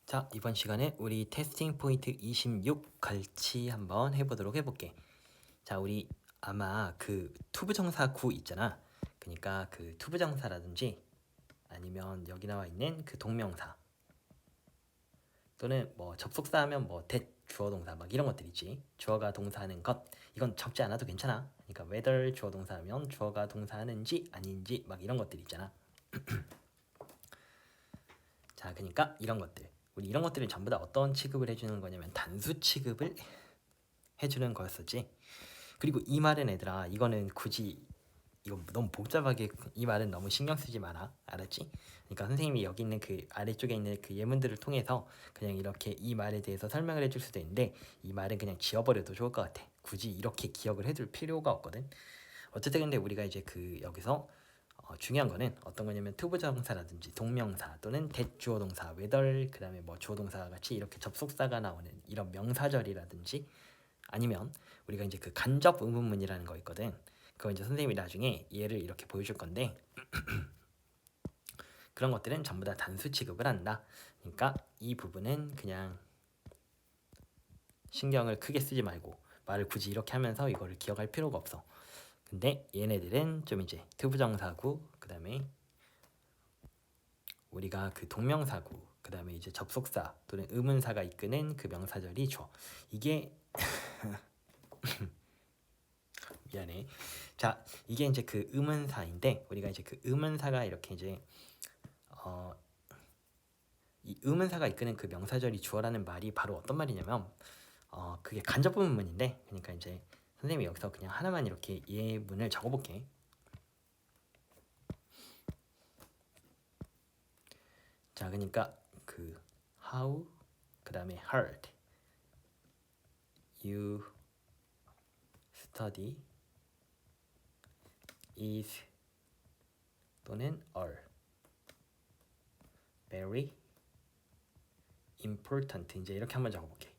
자, 이번 시간에 우리 테스팅 포인트 26 같이 한번 해보도록 해볼게. 자, 우리 아마 그 투부정사 구 있잖아. 그러니까 그 투부정사라든지 아니면 여기 나와 있는 그 동명사 또는 뭐 접속사 하면 뭐 that, 주어 동사 막 이런 것들 있지. 주어가 동사하는 것 이건 적지 않아도 괜찮아. 그러니까 whether 주어 동사하면 주어가 동사하는지 아닌지 막 이런 것들 있잖아. 자, 그러니까 이런 것들 우리 이런 것들을 전부 다 어떤 취급을 해주는 거냐면 단수 취급을 해주는 거였었지. 그리고 이 말은 얘들아 이거는 굳이 이거 너무 복잡하게 이 말은 너무 신경 쓰지 마라. 알았지? 그러니까 선생님이 여기 있는 그 아래쪽에 있는 그 예문들을 통해서 그냥 이렇게 이 말에 대해서 설명을 해줄 수도 있는데 이 말은 그냥 지워버려도 좋을 것 같아. 굳이 이렇게 기억을 해둘 필요가 없거든. 어쨌든 근데 우리가 이제 그 여기서 중요한 거는 어떤 거냐면 투부정사라든지 동명사 또는 대주어 동사, whether 그다음에 뭐 주어 동사 같이 이렇게 접속사가 나오는 이런 명사절이라든지 아니면 우리가 이제 그 간접 의문문이라는 거 있거든. 그거 이제 선생님이 나중에 얘를 이렇게 보여줄 건데 그런 것들은 전부 다 단수 취급을 한다. 그러니까 이 부분은 그냥 신경을 크게 쓰지 말고 말을 굳이 이렇게 하면서 이거를 기억할 필요가 없어. 근데 얘네들은 좀 이제 투부정사구 그다음에 우리가 그 동명사구 그다음에 이제 접속사 또는 의문사가 이끄는 그 명사절이 주어. 이게 미안해. 자, 이게 이제 그 의문사인데 우리가 이제 그 의문사가 이렇게 이제 이 의문사가 이끄는 그 명사절이 주어라는 말이 바로 어떤 말이냐면 그게 간접 의문문인데 그러니까 이제 선생님이 여기서 그냥 하나만 이렇게 예문을 적어볼게. 자, 그러니까 그 how 그 다음에 hard you study is 또는 are very important 이제 이렇게 한번 적어볼게.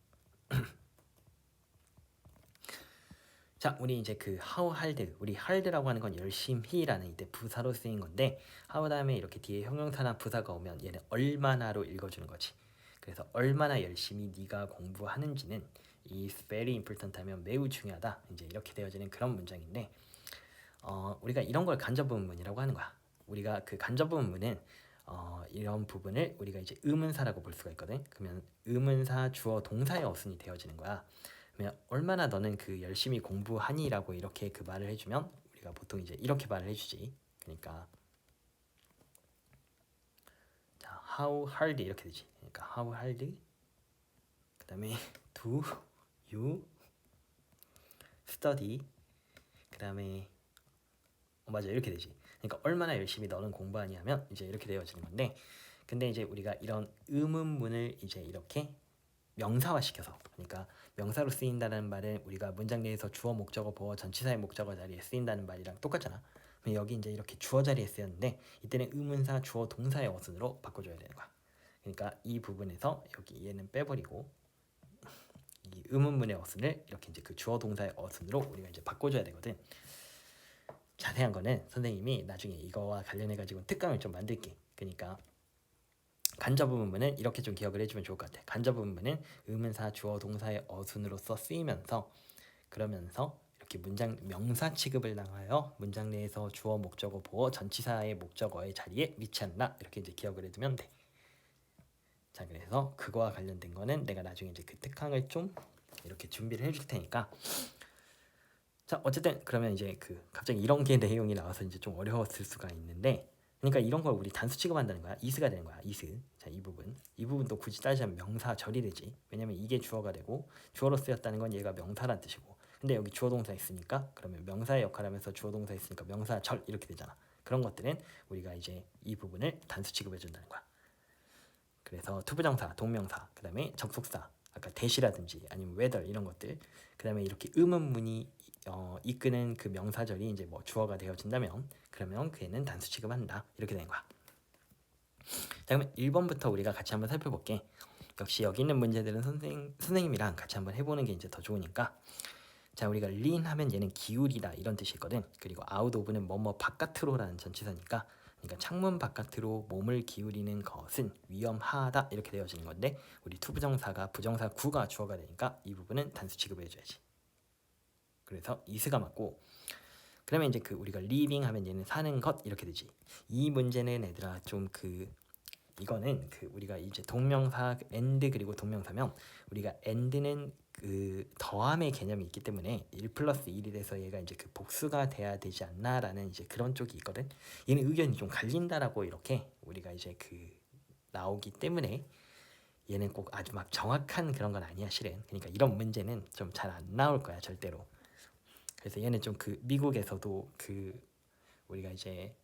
자, 우리 이제 그 how hard 우리 hard라고 하는 건 열심히라는 이때 부사로 쓰인 건데 how 다음에 이렇게 뒤에 형용사나 부사가 오면 얘는 얼마나로 읽어주는 거지. 그래서 얼마나 열심히 네가 공부하는지는 is very important 하면 매우 중요하다 이제 이렇게 되어지는 그런 문장인데 우리가 이런 걸 간접의문문이라고 하는 거야. 우리가 그 간접의문문은 이런 부분을 우리가 이제 의문사라고 볼 수가 있거든. 그러면 의문사 주어 동사의 어순이 되어지는 거야. 그러면 얼마나 너는 그 열심히 공부하니라고 이렇게 그 말을 해주면 우리가 보통 이제 이렇게 말을 해주지. 그러니까 자, how hard 이렇게 되지. 그러니까 how hard 그다음에 do you study 그다음에 맞아 이렇게 되지. 그러니까 얼마나 열심히 너는 공부하니 하면 이제 이렇게 되어지는 건데 근데 이제 우리가 이런 의문문을 이제 이렇게 명사화 시켜서 그러니까 명사로 쓰인다는 말은 우리가 문장 내에서 주어 목적어 보어 전치사의 목적어 자리에 쓰인다는 말이랑 똑같잖아. 그럼 여기 이제 이렇게 주어 자리에 쓰였는데 이때는 의문사 주어 동사의 어순으로 바꿔줘야 되는 거야. 그러니까 이 부분에서 여기 얘는 빼버리고 이 의문문의 어순을 이렇게 이제 그 주어 동사의 어순으로 우리가 이제 바꿔줘야 되거든. 자세한 거는 선생님이 나중에 이거와 관련해 가지고 특강을 좀 만들게. 그러니까 간접 의문문은 이렇게 좀 기억을 해주면 좋을 것 같아. 간접 의문문은 의문사 주어 동사의 어순으로서 쓰이면서 그러면서 이렇게 문장 명사 취급을 당하여 문장 내에서 주어 목적어 보어 전치사의 목적어의 자리에 위치한다. 이렇게 이제 기억을 해두면 돼. 자, 그래서 그거와 관련된 거는 내가 나중에 이제 그 특강을 좀 이렇게 준비를 해줄 테니까. 자, 어쨌든 그러면 이제 그 갑자기 이런 게 내용이 나와서 이제 좀 어려웠을 수가 있는데 그러니까 이런 걸 우리 단수 취급한다는 거야. 이스가 되는 거야. 이스. 자, 이 부분도 굳이 따지자면 명사절이 되지. 왜냐면 이게 주어가 되고 주어로 쓰였다는 건 얘가 명사란 뜻이고 근데 여기 주어 동사 있으니까 그러면 명사의 역할을 하면서 주어 동사 있으니까 명사절 이렇게 되잖아. 그런 것들은 우리가 이제 이 부분을 단수 취급해 준다는 거야. 그래서 투부정사, 동명사, 그 다음에 접속사, 아까 대시라든지 아니면 whether 이런 것들, 그 다음에 이렇게 의문문이 이끄는 그 명사절이 이제 뭐 주어가 되어진다면 그러면 그 애는 단수 취급한다 이렇게 되는 거야. 자, 그러면 1번부터 우리가 같이 한번 살펴볼게. 역시 여기 있는 문제들은 선생님이랑 같이 한번 해보는 게 이제 더 좋으니까. 자, 우리가 lean 하면 얘는 기울이다 이런 뜻이 있거든. 그리고 out of는 뭐뭐 바깥으로라는 전치사니까 그러니까 창문 바깥으로 몸을 기울이는 것은 위험하다 이렇게 되어지는 건데 우리 투부정사가 부정사 구가 주어가 되니까 이 부분은 단수 취급을 해줘야지. 그래서 is가 맞고 그러면 이제 그 우리가 living 하면 얘는 사는 것 이렇게 되지. 이 문제는 얘들아 좀 이거는 우리가 이제 동명사 and 그리고 동명사면 우리가 and는 그 더함의 개념이 있기 때문에 1 플러스 1이 돼서 얘가 이제 그 복수가 돼야 되지 않나라는 이제 그런 쪽이 있거든. 얘는 의견이 좀 갈린다라고 이렇게 우리가 이제 나오기 때문에 얘는 꼭 아주 막 정확한 그런 건 아니야 실은. 그러니까 이런 문제는 좀 잘 안 나올 거야 절대로. 그래서 얘는 좀 미국에서도 우리가 이제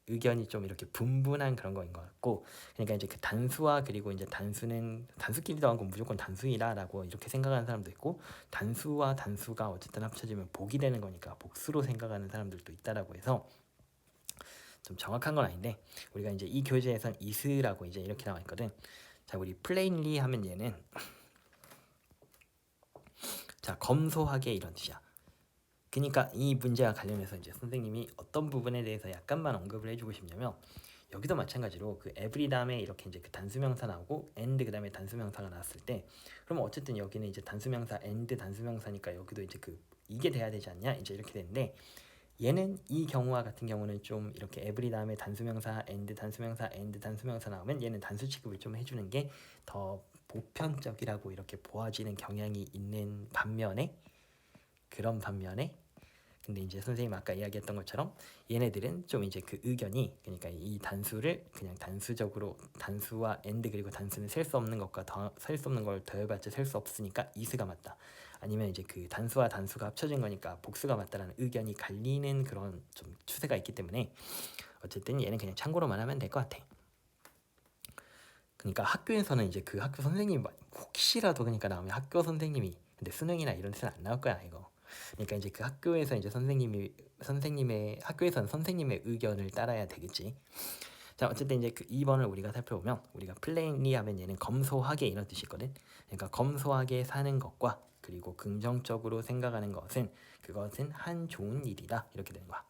의견이 좀 이렇게 분분한 그런 거인 것 같고, 그러니까 이제 그 단수와 그리고 이제 단수끼리 더한 건 무조건 단수이라라고 이렇게 생각하는 사람도 있고, 단수와 단수가 어쨌든 합쳐지면 복이 되는 거니까 복수로 생각하는 사람들도 있다라고 해서 좀 정확한 건 아닌데 우리가 이제 이 교재에선 is라고 이제 이렇게 나와 있거든. 자, 우리 plainly 하면 얘는 자 검소하게 이런 뜻이야. 그러니까 이 문제와 관련해서 이제 선생님이 어떤 부분에 대해서 약간만 언급을 해주고 싶냐면 여기도 마찬가지로 every 다음에 이렇게 이제 단수명사 나오고 and 그 다음에 단수명사가 나왔을 때 그러면 어쨌든 여기는 이제 단수명사 and 단수명사니까 여기도 이제 이게 돼야 되지 않냐 이제 이렇게 되는데 얘는 이 경우와 같은 경우는 좀 이렇게 every 다음에 단수명사 and 단수명사 나오면 얘는 단수 취급을 좀 해주는 게 더 보편적이라고 이렇게 보아지는 경향이 있는 반면에 근데 이제 선생님 아까 이야기했던 것처럼 얘네들은 좀 이제 의견이 그러니까 이 단수를 그냥 단수적으로 단수와 and 그리고 단수는 셀 수 없는 것과 셀 수 없는 걸 더해봤자 셀 수 없으니까 is가 맞다. 아니면 이제 단수와 단수가 합쳐진 거니까 복수가 맞다라는 의견이 갈리는 그런 좀 추세가 있기 때문에 어쨌든 얘는 그냥 참고로만 하면 될 것 같아. 그러니까 학교에서는 이제 학교 선생님 혹시라도 그러니까 나오면 학교 선생님이 근데 수능이나 이런 데는 안 나올 거야 이거. 그러니까 이제 학교에서 이제 학교에서는 선생님의 의견을 따라야 되겠지. 자, 어쨌든 이제 2번을 우리가 살펴보면 우리가 plainly 하면 얘는 검소하게 이런 뜻이 있거든. 그러니까 검소하게 사는 것과 그리고 긍정적으로 생각하는 그것은 한 좋은 일이다 이렇게 되는 거야.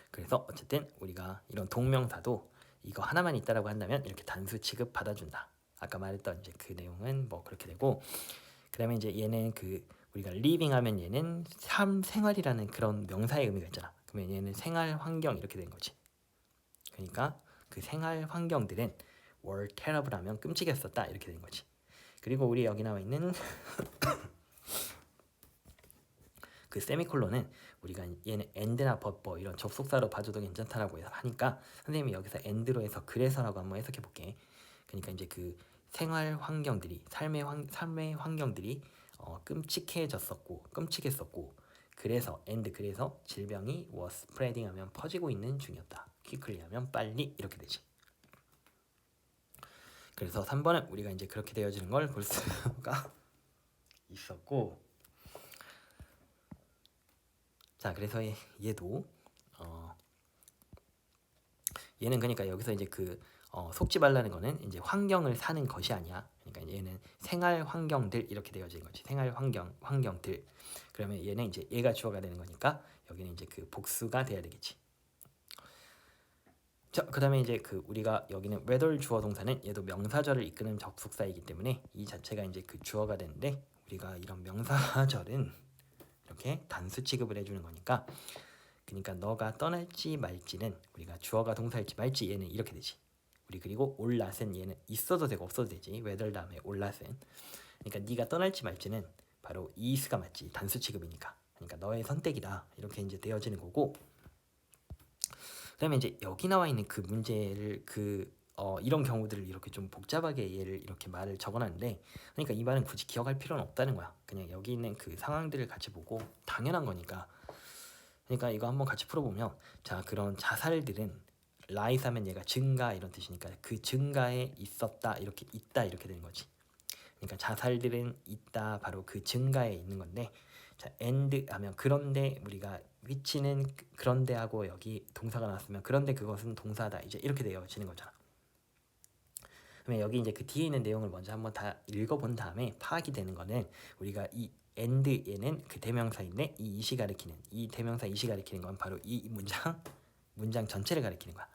그래서 어쨌든 우리가 이런 동명사도 이거 하나만 있다라고 한다면 이렇게 단수 취급 받아준다. 아까 말했던 이제 내용은 뭐 그렇게 되고, 그다음에 이제 얘는 우리가 living 하면 얘는 생활이라는 그런 명사의 의미가 있잖아. 그러면 얘는 생활 환경 이렇게 된 거지. 그러니까 생활 환경들은 were terrible 하면 끔찍했었다 이렇게 된 거지. 그리고 우리 여기 나와 있는 세미콜론은 우리가 얘는 and나 but 이런 접속사로 봐줘도 괜찮다라고 하니까 선생님이 여기서 and로 해서 그래서라고 한번 해석해 볼게. 그러니까 이제 생활 환경들이 삶의 환경들이 끔찍했었고 그래서 질병이 was spreading 하면 퍼지고 있는 중이었다. quickly 하면 빨리 이렇게 되지. 그래서 3번은 우리가 이제 그렇게 되어지는 걸 볼 수가 있었고, 자 그래서 얘도 얘는 그러니까 여기서 이제 속지 말라는 거는 이제 환경을 사는 것이 아니야. 그러니까 얘는 생활 환경들 이렇게 되어지는 거지. 생활 환경들. 그러면 얘는 이제 얘가 주어가 되는 거니까 여기는 이제 복수가 돼야 되겠지. 자, 그다음에 이제 우리가 여기는 whether 주어 동사는 얘도 명사절을 이끄는 접속사이기 때문에 이 자체가 이제 주어가 되는데 우리가 이런 명사절은 이렇게 단수 취급을 해주는 거니까 그러니까 너가 떠날지 말지는 우리가 주어가 동사일지 말지 얘는 이렇게 되지. 우리 그리고 올낫은 얘는 있어도 되고 없어도 되지. whether 다음에 올낫은 그러니까 네가 떠날지 말지는 바로 is가 맞지. 단수 취급이니까. 그러니까 너의 선택이다. 이렇게 이제 되어지는 거고. 그다음에 이제 여기 나와 있는 문제를 이런 경우들을 이렇게 좀 복잡하게 얘를 이렇게 말을 적어놨는데 그러니까 이 말은 굳이 기억할 필요는 없다는 거야. 그냥 여기 있는 상황들을 같이 보고 당연한 거니까. 그러니까 이거 한번 같이 풀어보면 자 그런 자살들은 rise 하면 얘가 증가 이런 뜻이니까 증가에 있었다 이렇게 있다 이렇게 되는 거지. 그러니까 자살들은 있다 바로 증가에 있는 건데 자 and 하면 그런데 우리가 위치는 그런데 하고 여기 동사가 나왔으면 그런데 그것은 동사다 이제 이렇게 되어지는 거잖아. 그러면 여기 이제 뒤에 있는 내용을 먼저 한번 다 읽어본 다음에 파악이 되는 거는 우리가 이 and 얘는 대명사인데 이 대명사 이시 가리키는 건 바로 이 문장 문장 전체를 가리키는 거야.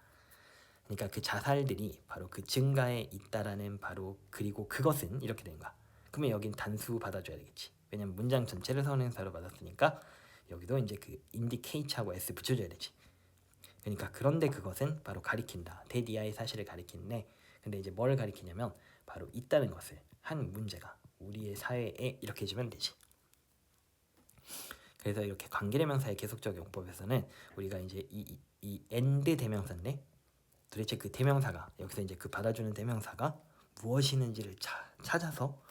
그러니까 그 자살들이 바로 그 증가에 있다라는 바로 그리고 그것은 이렇게 되는 거야. 그러면 여긴 단수 받아줘야 되겠지. 왜냐면 문장 전체를 선행사로 받았으니까 여기도 이제 그 indicate하고 s 붙여줘야 되지. 그러니까 그런데 그것은 바로 가리킨다. 대디아의 사실을 가리키는데 근데 이제 뭘 가리키냐면 바로 있다는 것을 한 문제가 우리의 사회에 이렇게 해주면 되지. 그래서 이렇게 관계대명사의 계속적 용법에서는 우리가 이제 이 and 대명사인데 도대체 그 대명사가 여기서 이제 그 받아주는 대명사가 무엇이는지를 찾아서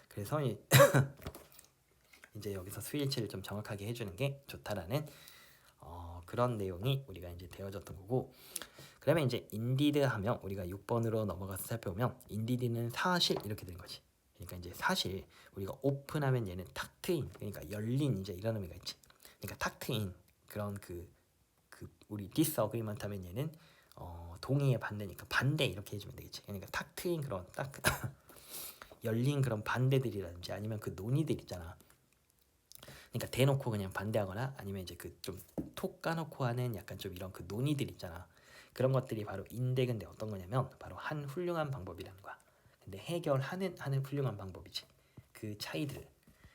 그래서 이제 여기서 수일치를 좀 정확하게 해주는 게 좋다라는 그런 내용이 우리가 이제 되어졌던 거고. 그러면 이제 indeed 하면 우리가 6번으로 넘어가서 살펴보면 indeed는 사실 이렇게 되는 거지. 그러니까 이제 사실 우리가 오픈하면 얘는 탁트인 그러니까 열린 이제 이런 의미가 있지. 그러니까 탁트인 그런 그 우리 disagreement 하면 얘는 동의의 반대니까 반대 이렇게 해주면 되겠지. 그러니까 탁 트인 그런 딱 열린 그런 반대들이라든지 아니면 그 논의들 있잖아. 그러니까 대놓고 그냥 반대하거나 아니면 이제 그 좀 톡 까놓고 하는 약간 좀 이런 그 논의들 있잖아. 그런 것들이 바로 인덱인데 어떤 거냐면 바로 한 훌륭한 방법이라는 거야. 근데 해결하는 훌륭한 방법이지. 그 차이들.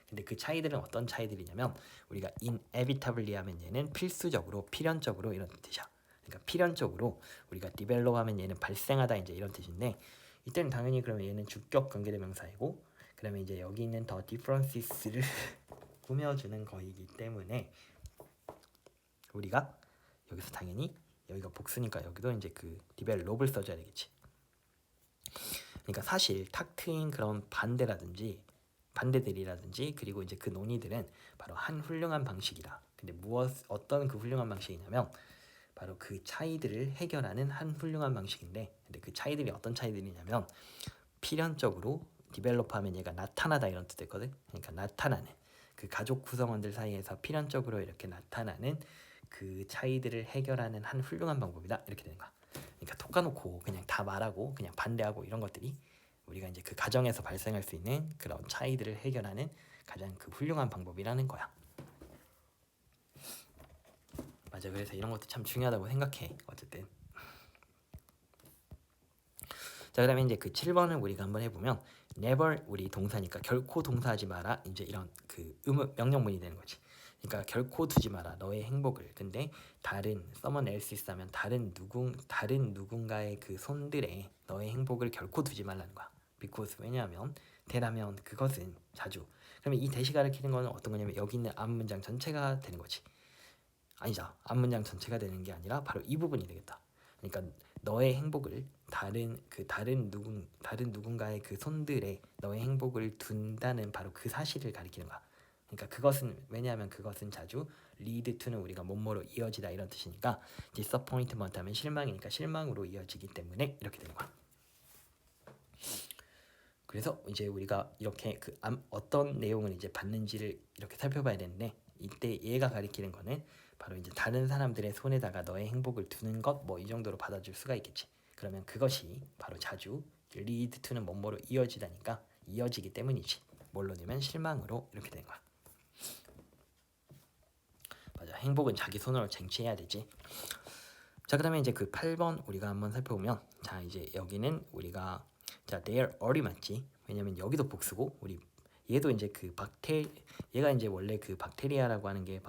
근데 그 차이들은 어떤 차이들이냐면 우리가 inevitably 하면 얘는 필수적으로 필연적으로 이런 뜻이야. 그러니까 필연적으로 우리가 develop 하면 얘는 발생하다 이제 이런 뜻인데 이때는 당연히 그러면 얘는 주격 관계대명사이고 그러면 이제 여기 있는 더 differences를 꾸며주는 거이기 때문에 우리가 여기서 당연히 여기가 복수니까 여기도 이제 그 develop을 써줘야 되겠지. 그러니까 사실 탁 트인 그런 반대들이라든지 그리고 이제 그 논의들은 바로 한 훌륭한 방식이다. 근데 어떤 그 훌륭한 방식이냐면 바로 그 차이들을 해결하는 한 훌륭한 방식인데 근데 그 차이들이 어떤 차이들이냐면 필연적으로 디벨롭하면 얘가 나타나다 이런 뜻이거든. 그러니까 나타나는 그 가족 구성원들 사이에서 필연적으로 이렇게 나타나는 그 차이들을 해결하는 한 훌륭한 방법이다 이렇게 되는 거야. 그러니까 톡 까놓고 그냥 다 말하고 그냥 반대하고 이런 것들이 우리가 이제 그 가정에서 발생할 수 있는 그런 차이들을 해결하는 가장 그 훌륭한 방법이라는 거야. 맞아. 그래서 이런 것도 참 중요하다고 생각해. 어쨌든. 자, 그다음에 이제 그 7번을 우리가 한번 해보면 never 우리 동사니까 결코 동사하지 마라. 이제 이런 그 명령문이 되는 거지. 그러니까 결코 두지 마라 너의 행복을. 근데 다른 someone else 있으면 다른 누군가의 그 손들에 너의 행복을 결코 두지 말라는 거야. because 왜냐하면 대라면 그것은 자주. 그러면 이 대시 가리키는 거는 어떤 거냐면 여기 있는 앞 문장 전체가 되는 거지. 아니죠. 앞 문장 전체가 되는 게 아니라 바로 이 부분이 되겠다. 그러니까 너의 행복을 다른 누군가의 그 손들에 너의 행복을 둔다는 바로 그 사실을 가리키는 거야. 그러니까 그것은 왜냐하면 그것은 자주 lead to는 우리가 뭐뭐로 이어지다 이런 뜻이니까 disappointment 하면 실망이니까 실망으로 이어지기 때문에 이렇게 되는 거야. 그래서 이제 우리가 이렇게 그 어떤 내용을 이제 받는지를 이렇게 살펴봐야 되는데 이때 얘가 가리키는 거는 바로 이제 다른 사람들의 손에다가 너의 행복을 두는 것 뭐 이 정도로 받아줄 수가 있겠지. 그러면 그것이 바로 자주 lead to는 뭐뭐로 이어지다니까 이어지기 때문이지. 뭘로 되면 실망으로 이렇게 되는 거야. 맞아. 행복은 자기 손으로 쟁취해야 되지. 자, 그다음에 이제 그 8번 우리가 한번 살펴보면 자, 이제 여기는 우리가 자, they're already 맞지? 왜냐면 여기도 복수고 우리 얘도 이제 그 얘가 이제 원래 그 박테리아라고 하는 게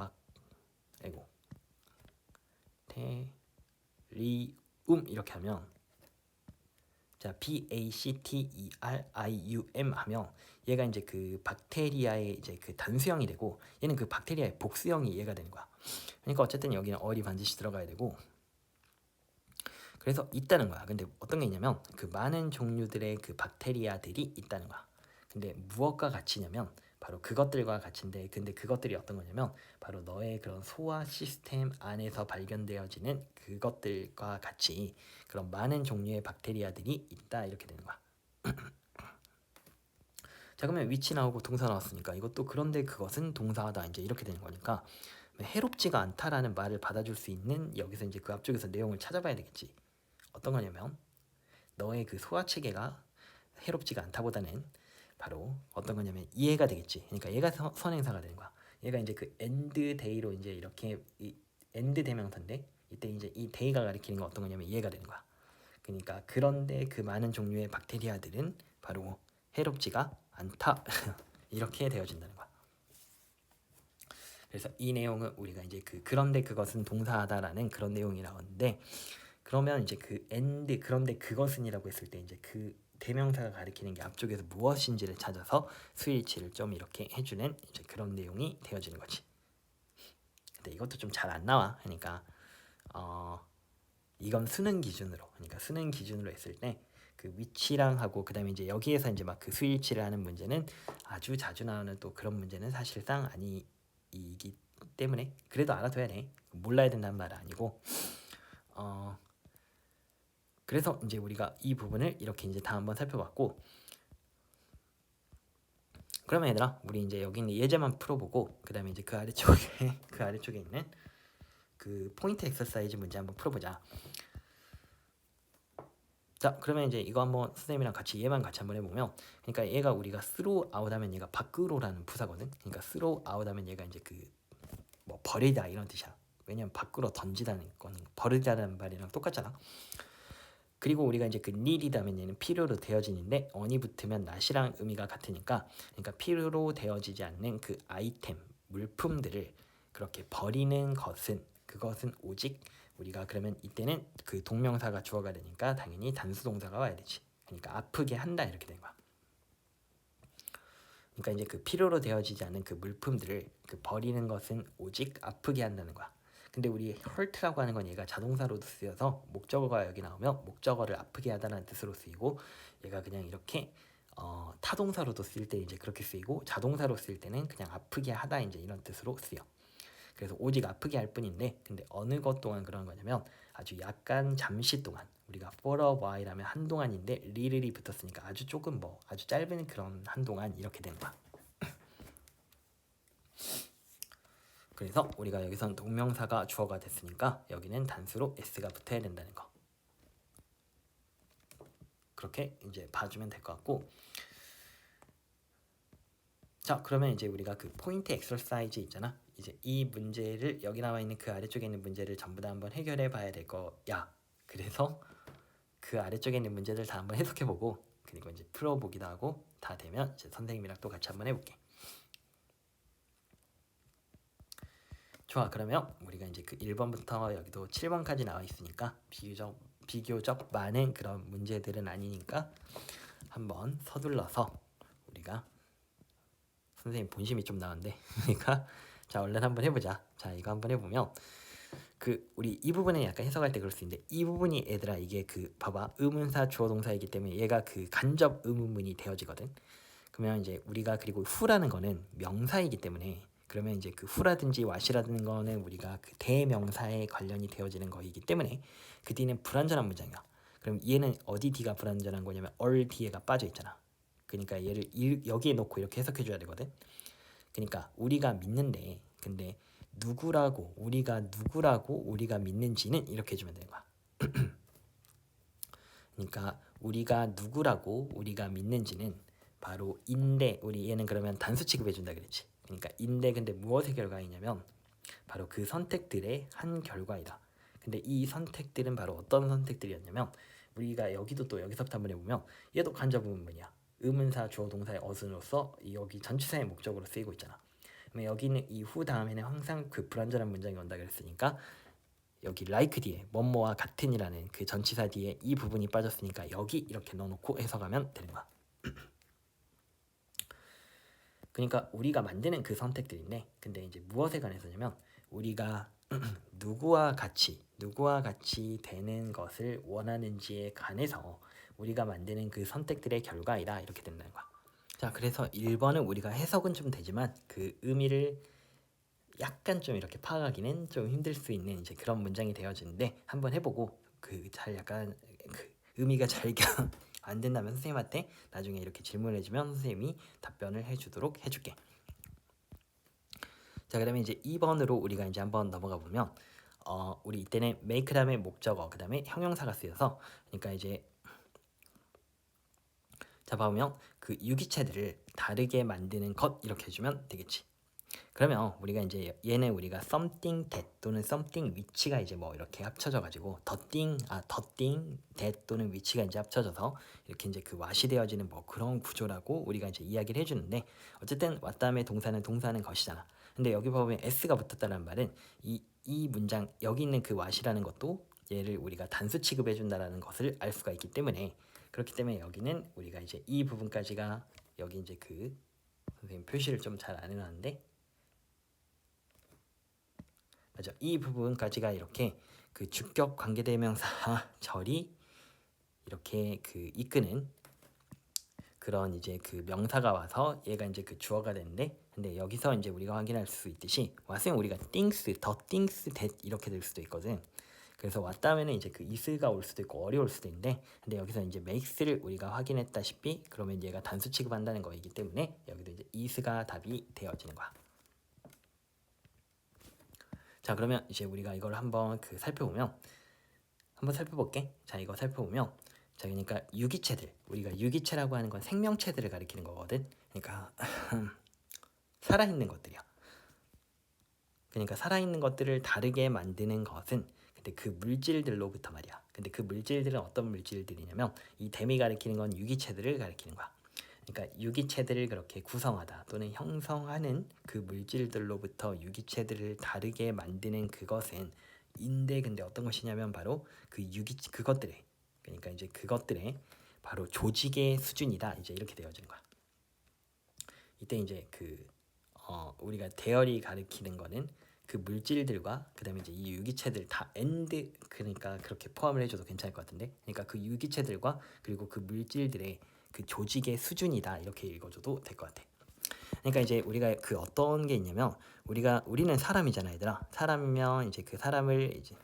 박테리움 이렇게 하면 자, BACTERIUM 하면 얘가 이제 그 박테리아의 이제 그 단수형이 되고 얘는 그 박테리아의 복수형이 얘가 되는 거야. 그러니까 어쨌든 여기는 already 반드시 들어가야 되고 그래서 있다는 거야. 근데 어떤 게 있냐면 그 많은 종류들의 그 박테리아들이 있다는 거야. 근데 무엇과 같이냐면 바로 그것들과 같은데 근데 그것들이 어떤 거냐면 바로 너의 그런 소화 시스템 안에서 발견되어지는 그것들과 같이 그런 많은 종류의 박테리아들이 있다 이렇게 되는 거야. 자, 그러면 위치 나오고 동사 나왔으니까 이것도 그런데 그것은 동사다 이제 이렇게 되는 거니까 해롭지가 않다라는 말을 받아줄 수 있는 여기서 이제 그 앞쪽에서 내용을 찾아봐야 되겠지. 어떤 거냐면 너의 그 소화체계가 해롭지가 않다보다는 바로 어떤 거냐면 이해가 되겠지. 그러니까 얘가 선행사가 되는 거야. 얘가 이제 그 end day로 이제 이렇게 end 대명사인데 이때 이제 이 they가 가리키는 건 어떤 거냐면 이해가 되는 거야. 그러니까 그런데 그 많은 종류의 박테리아들은 바로 해롭지가 않다. 이렇게 되어진다는 거야. 그래서 이 내용은 우리가 이제 그런데 그것은 동사하다라는 그런 내용이 나오는데, 그러면 이제 그 and 그런데 그것은이라고 했을 때 이제 그 대명사가 가리키는 게 앞쪽에서 무엇인지를 찾아서 수일치를 좀 이렇게 해주는 이제 그런 내용이 되어지는 거지. 근데 이것도 좀 잘 안 나와. 그러니까 이건 수능 기준으로, 그러니까 수능 기준으로 했을 때 그 위치랑 하고 그다음에 이제 여기에서 이제 막 그 수일치를 하는 문제는 아주 자주 나오는 또 그런 문제는 사실상 아니기 때문에 그래도 알아둬야 돼. 몰라야 된다는 말은 아니고 그래서 이제 우리가 이 부분을 이렇게 이제 다 한번 살펴봤고, 그러면 얘들아 우리 이제 여기 있는 예제만 풀어보고 그 다음에 이제 그 아래쪽에 그 아래쪽에 있는 그 포인트 엑서사이즈 문제 한번 풀어보자. 자, 그러면 이제 이거 한번 선생님이랑 같이 얘만 같이 한번 해보면, 그러니까 얘가 우리가 throw out 하면 얘가 밖으로라는 부사거든. 그러니까 throw out 하면 얘가 이제 그 뭐 버리다 이런 뜻이야. 왜냐면 밖으로 던지다는 건 버리다라는 말이랑 똑같잖아. 그리고 우리가 이제 그 need이라면 얘는 필요로 되어지는데 on이 붙으면 not이랑 의미가 같으니까, 그러니까 필요로 되어지지 않는 그 아이템, 물품들을 그렇게 버리는 것은, 그것은 오직 우리가 그러면 이때는 그 동명사가 주어가 되니까 당연히 단수 동사가 와야 되지. 그러니까 아프게 한다 이렇게 된 거야. 그러니까 이제 그 필요로 되어지지 않는 그 물품들을 그 버리는 것은 오직 아프게 한다는 거야. 근데 우리 hurt라고 하는 건 얘가 자동사로도 쓰여서 목적어가 여기 나오면 목적어를 아프게 하다는 뜻으로 쓰이고, 얘가 그냥 이렇게 타동사로도 쓸 때 이제 그렇게 쓰이고, 자동사로 쓸 때는 그냥 아프게 하다 이제 이런 뜻으로 쓰여. 그래서 오직 아프게 할 뿐인데, 근데 어느 것 동안 그런 거냐면 아주 약간 잠시 동안, 우리가 for a while 하면 한동안인데 little이 붙었으니까 아주 조금 뭐 아주 짧은 그런 한동안 이렇게 되는 거야. 그래서 우리가 여기선 동명사가 주어가 됐으니까 여기는 단수로 s가 붙어야 된다는 거. 그렇게 이제 봐주면 될 것 같고, 자 그러면 이제 우리가 그 포인트 엑서사이즈 있잖아. 이제 이 문제를 여기 나와 있는 그 아래쪽에 있는 문제를 전부 다 한번 해결해 봐야 될 거야. 그래서 그 아래쪽에 있는 문제들 다 한번 해석해보고 그리고 이제 풀어보기도 하고 다 되면 이제 선생님이랑 또 같이 한번 해볼게. 좋아, 그러면 우리가 이제 그 1번부터 여기도 7번까지 나와 있으니까 비교적 많은 그런 문제들은 아니니까 한번 서둘러서 우리가, 선생님 본심이 좀 나은데 그러니까 자 얼른 한번 해보자. 자 이거 한번 해보면 그 우리 이 부분에 약간 해석할 때 그럴 수 있는데, 이 부분이 얘들아 이게 그 봐봐 의문사 주어 동사이기 때문에 얘가 그 간접 의문문이 되어지거든. 그러면 이제 우리가 그리고 후라는 거는 명사이기 때문에, 그러면 이제 그 후라든지 왓이라는 거는 우리가 그 대명사에 관련이 되어지는 거이기 때문에 그 뒤는 불완전한 문장이야. 그럼 얘는 어디 뒤가 불완전한 거냐면 얼 뒤에가 빠져 있잖아. 그러니까 얘를 여기에 놓고 이렇게 해석해 줘야 되거든. 그러니까 우리가 믿는데, 근데 누구라고 우리가 믿는지는 이렇게 해주면 되는 거야. 그러니까 우리가 누구라고 우리가 믿는지는 바로 인데, 우리 얘는 그러면 단수 취급해 준다 그랬지. 그러니까 인데 근데 무엇의 결과이냐면 바로 그 선택들의 한 결과이다. 근데 이 선택들은 바로 어떤 선택들이었냐면, 우리가 여기도 또 여기서부터 한번 해보면 얘도 간접 의문문이야. 의문사 주어 동사의 어순으로서 여기 전치사의 목적으로 쓰이고 있잖아. 그러면 여기는 이 후 다음에는 항상 그 불완전한 문장이 온다 그랬으니까 여기 like 뒤에 뭐뭐와 같은이라는 그 전치사 뒤에 이 부분이 빠졌으니까 여기 이렇게 넣어놓고 해석하면 되는 거야. 그러니까 우리가 만드는 그 선택들인데, 근데 이제 무엇에 관해서냐면 우리가 누구와 같이 되는 것을 원하는지에 관해서 우리가 만드는 그 선택들의 결과이다 이렇게 된다는 거야. 자 그래서 1번은 우리가 해석은 좀 되지만 그 의미를 약간 좀 이렇게 파악하기는 좀 힘들 수 있는 이제 그런 문장이 되어지는데, 한번 해보고 그 잘 약간 그 의미가 잘 안 된다면 선생님한테 나중에 이렇게 질문해주면 선생님이 답변을 해주도록 해줄게. 자 그러면 이제 2번으로 우리가 이제 한번 넘어가 보면 우리 이때는 make 다음에 목적어 그 다음에 형용사가 쓰여서, 그러니까 이제 자 보면 그 유기체들을 다르게 만드는 것 이렇게 해주면 되겠지. 그러면 우리가 이제 얘는 우리가 something that 또는 something which가 이제 뭐 이렇게 합쳐져 가지고 the thing that 또는 which가 이제 합쳐져서 이렇게 이제 그 what이 되어지는 뭐 그런 구조라고 우리가 이제 이야기를 해주는데, 어쨌든 what 다음에 동사는 것이잖아. 근데 여기 보면 s가 붙었다는 말은 이 문장 여기 있는 그 what이라는 것도 얘를 우리가 단수 취급해 준다라는 것을 알 수가 있기 때문에, 그렇기 때문에 여기는 우리가 이제 이 부분까지가 여기 이제 그 선생님 표시를 좀 잘 안 해놨는데, 맞아, 이 부분까지가 이렇게 그 주격 관계대명사 절이 이렇게 그 이끄는 그런 이제 그 명사가 와서 얘가 이제 그 주어가 되는데, 근데 여기서 이제 우리가 확인할 수 있듯이 what은 우리가 things, the things that 이렇게 될 수도 있거든. 그래서 what 다음에는 이제 그 is가 올 수도 있고 어려울 수도 있는데, 근데 여기서 이제 makes를 우리가 확인했다시피 그러면 얘가 단수 취급한다는 거이기 때문에 여기도 이제 is가 답이 되어지는 거야. 자, 그러면 이제 우리가 이걸 한번 그 한번 살펴볼게. 자, 이거 살펴보면, 자, 그러니까 유기체들, 우리가 유기체라고 하는 건 생명체들을 가리키는 거거든. 그러니까 살아있는 것들이야. 그러니까 살아있는 것들을 다르게 만드는 것은 근데 그 물질들로부터 말이야. 근데 그 물질들은 어떤 물질들이냐면 이 댐이 가리키는 건 유기체들을 가리키는 거야. 그러니까 유기체들을 그렇게 구성하다 또는 형성하는 그 물질들로부터 유기체들을 다르게 만드는 그것은 근데 어떤 것이냐면 바로 그 그것들의, 그러니까 이제 그것들의 바로 조직의 수준이다, 이제 이렇게 되어지는 거야. 이때 이제 우리가 대열이 가리키는 거는 그 물질들과 그다음에 이제 이 유기체들 다 그러니까 그렇게 포함을 해줘도 괜찮을 것 같은데, 그러니까 그 유기체들과 그리고 그 물질들의 그 조직의 수준이다, 이렇게 읽어줘도 될 것 같아. 그러니까 이제 우리가 그 어떤 게 있냐면 우리는 사람이잖아, 얘들아. 사람이면 이제 그 사람을 이제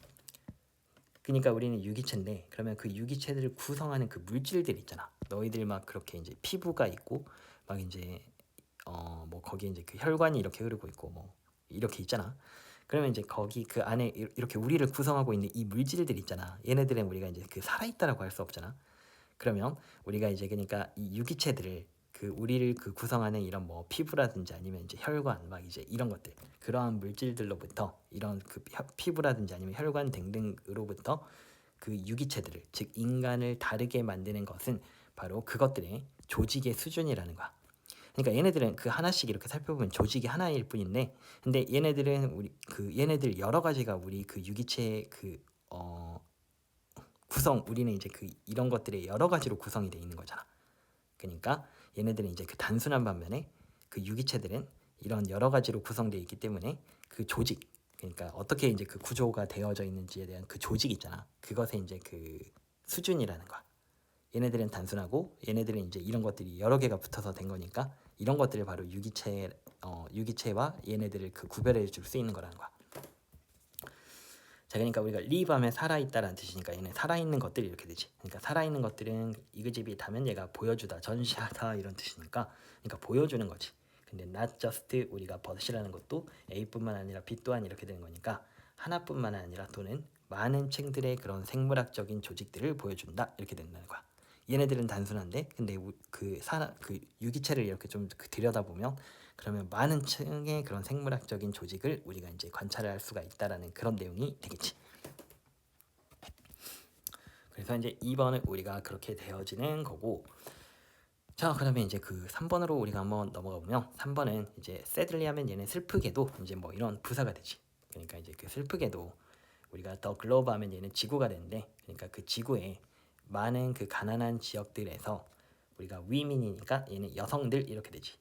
그러니까 우리는 유기체인데, 그러면 그 유기체들을 구성하는 그 물질들 있잖아. 너희들 막 그렇게 이제 피부가 있고 막 이제 뭐 거기에 이제 그 혈관이 이렇게 흐르고 있고 뭐 이렇게 있잖아. 그러면 이제 거기 그 안에 이렇게 우리를 구성하고 있는 이 물질들 있잖아. 얘네들은 우리가 이제 그 살아있다라고 할 수 없잖아. 그러면 우리가 이제 그러니까 이 유기체들을 그 우리를 그 구성하는 이런 뭐 피부라든지 아니면 이제 혈관 막 이제 이런 것들, 그러한 물질들로부터 이런 그 피부라든지 아니면 혈관 등등으로부터 그 유기체들을, 즉 인간을 다르게 만드는 것은 바로 그것들의 조직의 수준이라는 거야. 그러니까 얘네들은 그 하나씩 이렇게 살펴보면 조직이 하나일 뿐인데, 근데 얘네들은 얘네들 여러 가지가 우리 그 유기체의 우리는 이제 그 이런 것들이 여러 가지로 구성이 돼 있는 거잖아. 그러니까 얘네들은 이제 그 단순한 반면에 그 유기체들은 이런 여러 가지로 구성되어 있기 때문에 그 조직, 그러니까 어떻게 이제 그 구조가 되어져 있는지에 대한 그 조직 있잖아. 그것의 이제 그 수준이라는 거야. 얘네들은 단순하고 얘네들은 이제 이런 것들이 여러 개가 붙어서 된 거니까 이런 것들을 바로 유기체와 얘네들을 그 구별해 줄 수 있는 거라는 거야. 자, 그러니까 우리가 live하면 살아있다라는 뜻이니까 얘는 살아있는 것들이 이렇게 되지. 그러니까 살아있는 것들은 exhibit하면 얘가 보여주다, 전시하다 이런 뜻이니까, 그러니까 보여주는 거지. 근데 not just 우리가 but이라는 것도 A뿐만 아니라 B 또한 이렇게 되는 거니까 하나뿐만 아니라 또는 많은 층들의 그런 생물학적인 조직들을 보여준다, 이렇게 된다는 거야. 얘네들은 단순한데 근데 그 유기체를 이렇게 좀 들여다보면 그러면 많은 층의 그런 생물학적인 조직을 우리가 이제 관찰할 수가 있다라는 그런 내용이 되겠지. 그래서 이제 2번은 우리가 그렇게 되어지는 거고, 자, 그러면 이제 그 3번으로 우리가 한번 넘어가 보면 3번은 이제 sadly 하면 얘는 슬프게도 이제 뭐 이런 부사가 되지. 그러니까 이제 그 슬프게도 우리가 더 글로브 하면 얘는 지구가 되는데, 그러니까 그 지구에 많은 그 가난한 지역들에서 우리가 위민이니까 얘는 여성들 이렇게 되지.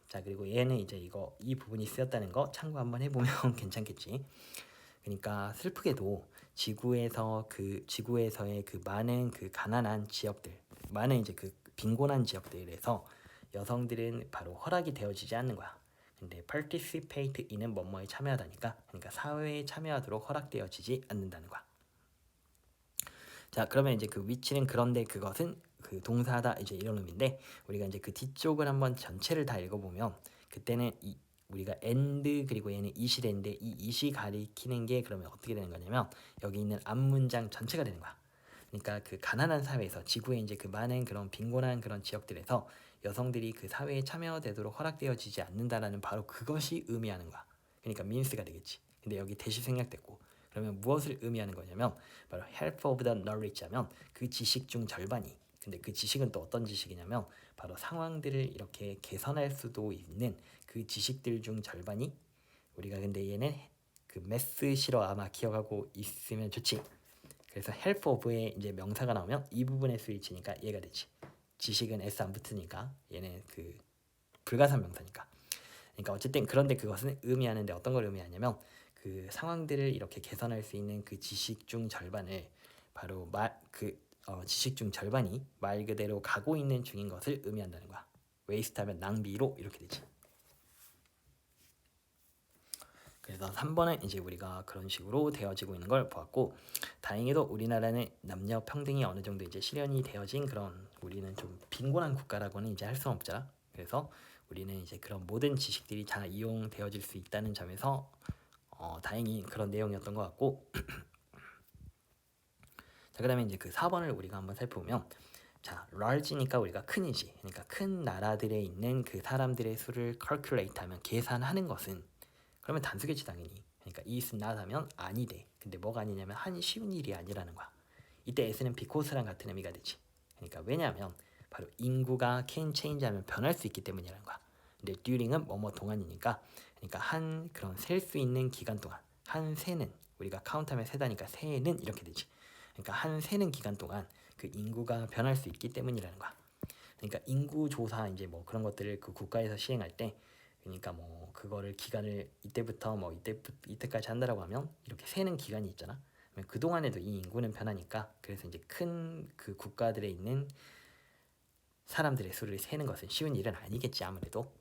자, 그리고 얘는 이제 이 부분이 쓰였다는 거 참고 한번 해보면 괜찮겠지. 그러니까 슬프게도 지구에서의 그 많은 그 가난한 지역들, 많은 이제 그 빈곤한 지역들에서 여성들은 바로 허락이 되어지지 않는 거야. 근데 participate in은 뭐뭐에 참여하다니까, 그러니까 사회에 참여하도록 허락되어지지 않는다는 거야. 자, 그러면 이제 그 위치는 그런데 그것은 그 동사다, 이제 이런 의미인데, 우리가 이제 그 뒤쪽을 한번 전체를 다 읽어보면 그때는 우리가 and 그리고 얘는 it이 되는데 이 it이 가리키는 게 그러면 어떻게 되는 거냐면 여기 있는 앞 문장 전체가 되는 거야. 그러니까 그 가난한 사회에서 지구에 이제 그 많은 그런 빈곤한 그런 지역들에서 여성들이 그 사회에 참여되도록 허락되어지지 않는다라는 바로 그것이 의미하는 거야. 그러니까 민스가 되겠지. 근데 여기 대시 생략됐고 그러면 무엇을 의미하는 거냐면 바로 half of the knowledge 하면 그 지식 중 절반이 근데 그 지식은 또 어떤 지식이냐면 바로 상황들을 이렇게 개선할 수도 있는 그 지식들 중 절반이 우리가 근데 얘는 그 매스시로 아마 기억하고 있으면 좋지. 그래서 help of에 이제 명사가 나오면 이 부분에 쓰이치니까 얘가 되지. 지식은 s 안 붙으니까 얘는 그 불가산 명사니까. 그러니까 어쨌든 그런데 그것은 의미하는데 어떤 걸 의미하냐면 그 상황들을 이렇게 개선할 수 있는 그 지식 중 절반을 바로 지식 중 절반이 말 그대로 가고 있는 중인 것을 의미한다는 거야. 웨이스트하면 낭비로 이렇게 되지. 그래서 3번은 이제 우리가 그런 식으로 되어지고 있는 걸 보았고 다행히도 우리나라는 남녀 평등이 어느 정도 이제 실현이 되어진 그런 우리는 좀 빈곤한 국가라고는 이제 할 수는 없잖아. 그래서 우리는 이제 그런 모든 지식들이 다 이용되어질 수 있다는 점에서 다행히 그런 내용이었던 것 같고 자 그다음에 이제 그 4번을 우리가 한번 살펴보면 자 large니까 우리가 큰이지. 그러니까 큰 나라들에 있는 그 사람들의 수를 calculate 하면 계산하는 것은 그러면 단수겠지 당연히. 그러니까 is not 하면 아니 돼. 근데 뭐가 아니냐면 한 쉬운 일이 아니라는 거야. 이때 s는 because랑 같은 의미가 되지. 그러니까 왜냐하면 바로 인구가 can change 하면 변할 수 있기 때문이라는 거야. 근데 during은 뭐뭐 동안이니까 그러니까 한 그런 셀 수 있는 기간 동안 한 세는 우리가 카운트하면 세다니까 세는 이렇게 되지. 그러니까 한 세는 기간 동안 그 인구가 변할 수 있기 때문이라는 거야. 그러니까 인구 조사 이제 뭐 그런 것들을 그 국가에서 시행할 때 그러니까 뭐 그거를 기간을 이때부터 뭐 이때까지 한다라고 하면 이렇게 세는 기간이 있잖아. 그 동안에도 이 인구는 변하니까 그래서 이제 큰 그 국가들에 있는 사람들의 수를 세는 것은 쉬운 일은 아니겠지 아무래도.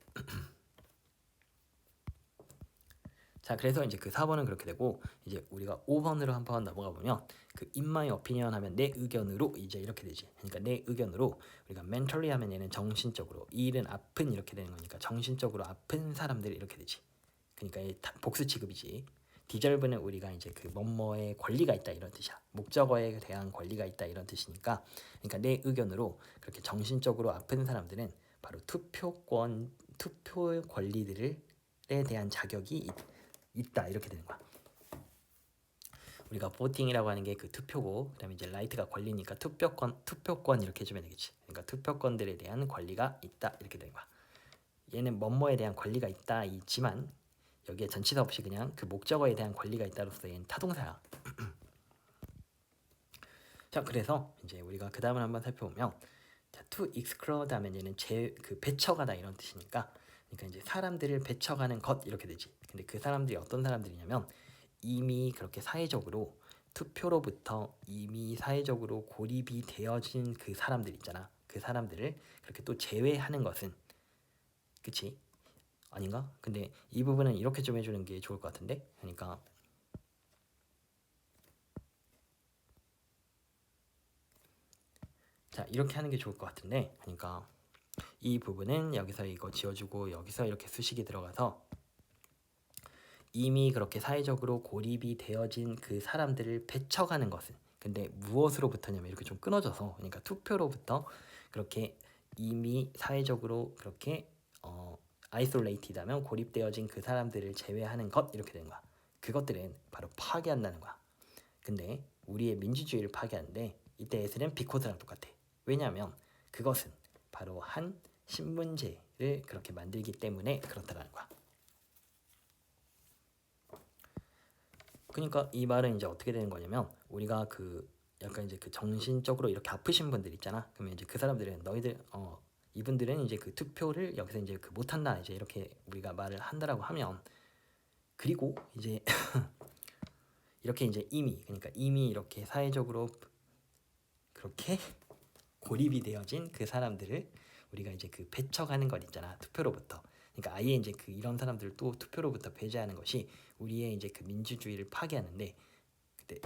자 그래서 이제 그 4번은 그렇게 되고 이제 우리가 5번으로 한번 넘어가 보면 그 in my opinion 하면 내 의견으로 이제 이렇게 되지. 그러니까 내 의견으로 우리가 mentally 하면 얘는 정신적으로 일은 아픈 이렇게 되는 거니까 정신적으로 아픈 사람들 이렇게 되지. 그러니까 이 복수 취급이지. 디절브는 우리가 이제 그 뭐뭐에 권리가 있다 이런 뜻이야. 목적어에 대한 권리가 있다 이런 뜻이니까 그러니까 내 의견으로 그렇게 정신적으로 아픈 사람들은 바로 투표 권리들에 대한 자격이 있다 이렇게 되는 거야. 우리가 보팅이라고 하는 게 그 투표고 그다음에 이제 라이트가 권리니까 투표권 이렇게 해주면 되겠지. 그러니까 투표권들에 대한 권리가 있다 이렇게 되는 거야. 얘는 뭐뭐에 대한 권리가 있다 있지만 여기에 전치사 없이 그냥 그 목적어에 대한 권리가 있다로서 얘는 타동사야. 자 그래서 이제 우리가 그 다음을 한번 살펴보면 자, to exclude 하면 얘는 그 배척하다 이런 뜻이니까 그러니까 이제 사람들을 배척하는 것 이렇게 되지. 근데 그 사람들이 어떤 사람들이냐면 이미 그렇게 사회적으로 투표로부터 이미 사회적으로 고립이 되어진 그 사람들 있잖아. 그 사람들을 그렇게 또 제외하는 것은 그치? 아닌가? 근데 이 부분은 이렇게 좀 해주는 게 좋을 것 같은데? 그러니까 자 이렇게 하는 게 좋을 것 같은데 그러니까 이 부분은 여기서 이거 지워주고 여기서 이렇게 수식이 들어가서 이미 그렇게 사회적으로 고립이 되어진 그 사람들을 배척하는 것은 근데 무엇으로부터냐면 이렇게 좀 끊어져서 그러니까 투표로부터 그렇게 이미 사회적으로 그렇게 아이솔레이티드하면 고립되어진 그 사람들을 제외하는 것 이렇게 되는 거야. 그것들은 바로 파괴한다는 거야. 근데 우리의 민주주의를 파괴하는데 이때 에스는 비코스랑 똑같아. 왜냐하면 그것은 바로 한 신문제를 그렇게 만들기 때문에 그렇다라는 거야. 그러니까 이 말은 이제 어떻게 되는 거냐면 우리가 그 약간 이제 그 정신적으로 이렇게 아프신 분들 있잖아. 그러면 이제 그 사람들은 너희들 이분들은 이제 그 투표를 여기서 이제 그 못한다 이제 이렇게 우리가 말을 한다라고 하면 그리고 이제 이렇게 이제 그러니까 이미 이렇게 사회적으로 그렇게 고립이 되어진 그 사람들을 우리가 이제 그 배척하는 것 있잖아 투표로부터. 그러니까 아예 이제 그 이런 사람들을 또 투표로부터 배제하는 것이 우리의 이제 그 민주주의를 파괴하는데 그때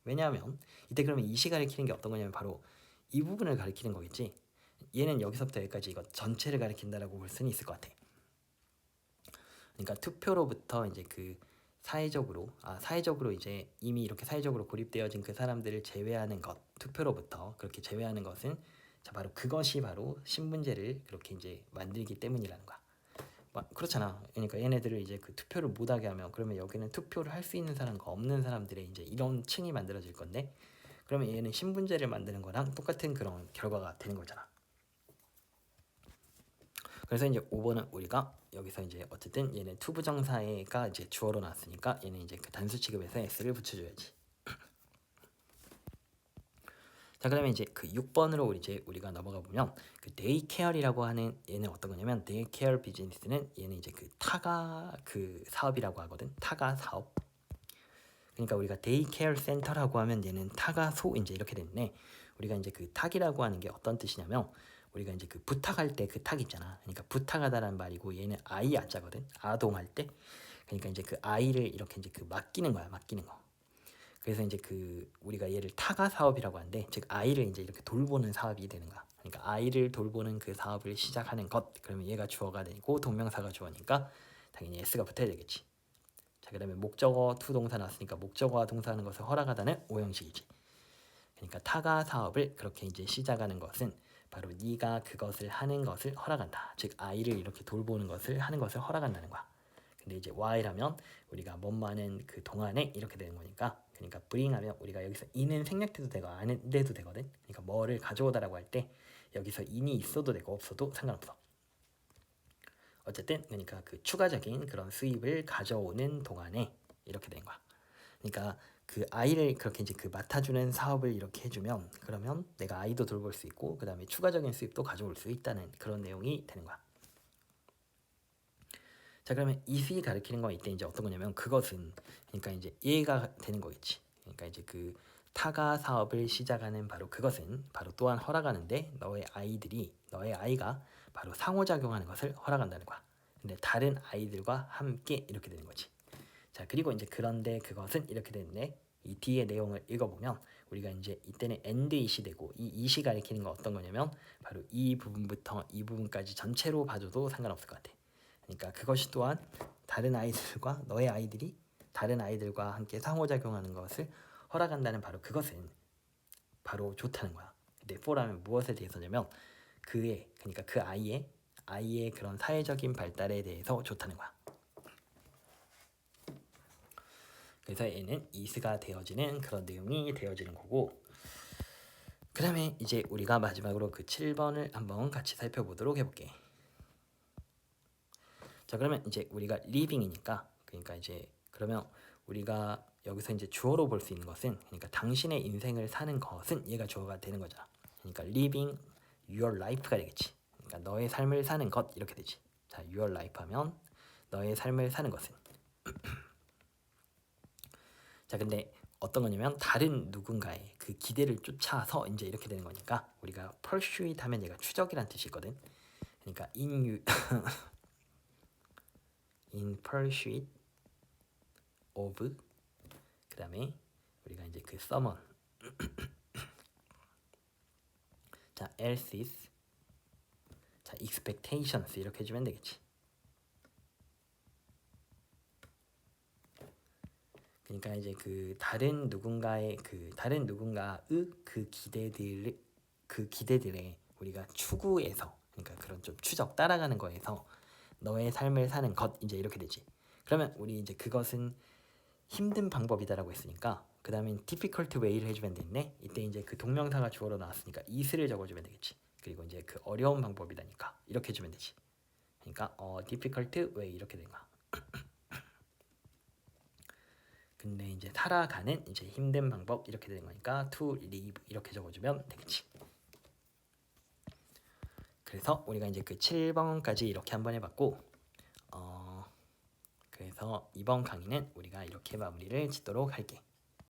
왜냐하면 이때 그러면 이 시 가리키는 게 어떤 거냐면 바로 이 부분을 가리키는 거겠지. 얘는 여기서부터 여기까지 이거 전체를 가리킨다라고 볼 수는 있을 것 같아. 그러니까 투표로부터 이제 그 사회적으로 이제 이미 이렇게 사회적으로 고립되어진 그 사람들을 제외하는 것 투표로부터 그렇게 제외하는 것은 자 바로 그것이 바로 신분제를 그렇게 이제 만들기 때문이라는 거야. 그렇잖아. 그러니까 얘네들을 이제 그 투표를 못하게 하면 그러면 여기는 투표를 할 수 있는 사람과 없는 사람들의 이제 이런 층이 만들어질 건데 그러면 얘는 신분제를 만드는 거랑 똑같은 그런 결과가 되는 거잖아. 그래서 이제 5번은 우리가 여기서 이제 어쨌든 얘는 투부정사가 이제 주어로 나왔으니까 얘는 이제 그 단수 취급에서 s를 붙여줘야지. 자 그러면 이제 그 6번으로 이제 우리가 넘어가 보면 그 데이케어이라고 하는 얘는 어떤 거냐면 데이케어 비즈니스는 얘는 이제 그 타가 그 사업이라고 하거든. 타가 사업. 그러니까 우리가 데이케어 센터라고 하면 얘는 타가소 이제 이렇게 됐네. 우리가 이제 그 탁이라고 하는 게 어떤 뜻이냐면 우리가 이제 그 부탁할 때 그 탁 있잖아. 그러니까 부탁하다라는 말이고 얘는 아이 아자거든. 아동할 때. 그러니까 이제 그 아이를 이렇게 이제 그 맡기는 거야. 맡기는 거. 그래서 이제 그 우리가 얘를 타가 사업이라고 하는데 즉 아이를 이제 이렇게 돌보는 사업이 되는 거야. 그러니까 아이를 돌보는 그 사업을 시작하는 것. 그러면 얘가 주어가 되고 동명사가 주어니까 당연히 s가 붙어야 되겠지. 자 그다음에 목적어 투 동사 나왔으니까 목적어와 동사하는 것을 허락하다는 오형식이지. 그러니까 타가 사업을 그렇게 이제 시작하는 것은 바로 네가 그것을 하는 것을 허락한다. 즉 아이를 이렇게 돌보는 것을 하는 것을 허락한다는 거야. 근데 이제 while하면 우리가 뭐뭐하는 그 동안에 이렇게 되는 거니까 그러니까 bring하면 우리가 여기서 in은 생략돼도 되고 안 돼도 되거든. 그러니까 뭐를 가져오다라고 할 때 여기서 in이 있어도 되고 없어도 상관없어. 어쨌든 그러니까 그 추가적인 그런 수입을 가져오는 동안에 이렇게 되는 거야. 그러니까 그 아이를 그렇게 이제 그 맡아주는 사업을 이렇게 해주면 그러면 내가 아이도 돌볼 수 있고 그 다음에 추가적인 수입도 가져올 수 있다는 그런 내용이 되는 거야. 자 그러면 이수이 가리키는 건 이때 이제 어떤 거냐면 그것은 그러니까 이제 얘가 되는 거겠지. 그러니까 이제 그 타가 사업을 시작하는 바로 그것은 바로 또한 허락하는데 너의 아이가 바로 상호작용하는 것을 허락한다는 거야. 근데 다른 아이들과 함께 이렇게 되는 거지. 자 그리고 이제 그런데 그것은 이렇게 되는데 이 뒤에 내용을 읽어보면 우리가 이제 이때는 and it이 되고 이 it이 가리키는 건 어떤 거냐면 바로 이 부분부터 이 부분까지 전체로 봐줘도 상관없을 것 같아. 그러니까 그것이 또한 다른 아이들과 너의 아이들이 다른 아이들과 함께 상호작용하는 것을 허락한다는 바로 그것은 바로 좋다는 거야. 근데 for라면 무엇에 대해서냐면 그의 그러니까 그 아이의 그런 사회적인 발달에 대해서 좋다는 거야. 그래서 얘는 is가 되어지는 그런 내용이 되어지는 거고 그 다음에 이제 우리가 마지막으로 그 7번을 한번 같이 살펴보도록 해볼게. 자 그러면 이제 우리가 living이니까 그러니까 이제 그러면 우리가 여기서 이제 주어로 볼 수 있는 것은 그러니까 당신의 인생을 사는 것은 얘가 주어가 되는 거잖아. 그러니까 living your life가 되겠지. 그러니까 너의 삶을 사는 것 이렇게 되지. 자 your life 하면 너의 삶을 사는 것은 자 근데 어떤 거냐면 다른 누군가의 그 기대를 쫓아서 이제 이렇게 되는 거니까 우리가 pursuit 하면 얘가 추적이란 뜻이 있거든. 그러니까 in pursuit of 그 다음에 우리가 이제 그 summon 자 else's 자 expectations 이렇게 해주면 되겠지. 그러니까 이제 그 다른 누군가의 그 기대들의 우리가 추구에서 그러니까 그런 좀 추적 따라가는 거에서 너의 삶을 사는 것 이제 이렇게 되지. 그러면 우리 이제 그것은 힘든 방법이다라고 했으니까 그 다음에 difficult way를 해주면 되겠네. 이때 이제 그 동명사가 주어로 나왔으니까 is를 적어주면 되겠지. 그리고 이제 그 어려운 방법이다니까 이렇게 해주면 되지. 그러니까 difficult way 이렇게 된 거야. 근데 이제 살아가는 이제 힘든 방법 이렇게 되는 거니까 to live 이렇게 적어주면 되겠지. 그래서 우리가 이제 그 7번까지 이렇게 한번 해봤고 그래서 이번 강의는 우리가 이렇게 마무리를 짓도록 할게.